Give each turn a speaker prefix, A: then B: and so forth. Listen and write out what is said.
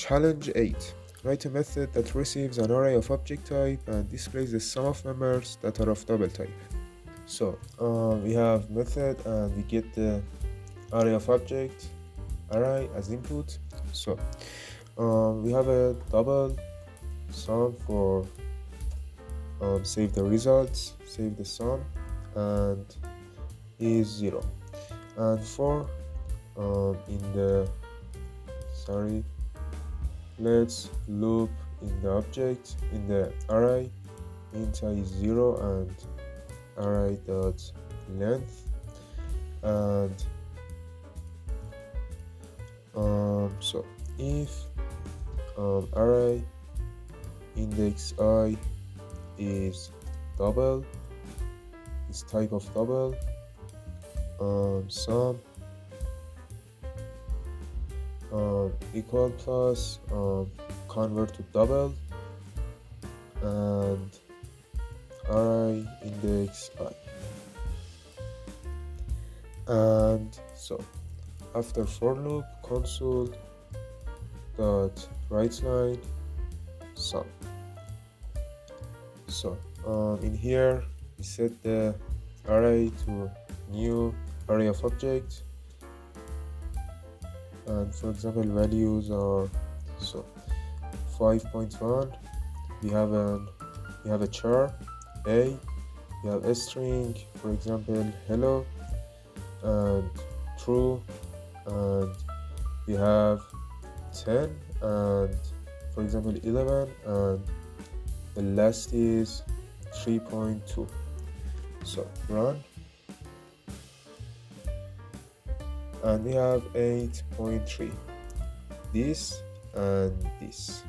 A: Challenge 8. Write a method that receives an array of object type and displays the sum of members that are of double type. So we have method and we get the array of object array as input. So we have a double sum for save the results, save the sum, and is 0. And for in the let's loop in the object in the array int I is 0 and array dot length, and so if array index I is double, is type of double, sum equal plus convert to double, and array index I. And so after for loop console dot writeLine sum. So in here we set the array to new array of object, and for example values are so 5.1 we have a char a, we have a string, for example hello and true, and we have 10 and for example 11, and the last is 3.2. so run, and we have 8.3, this and this.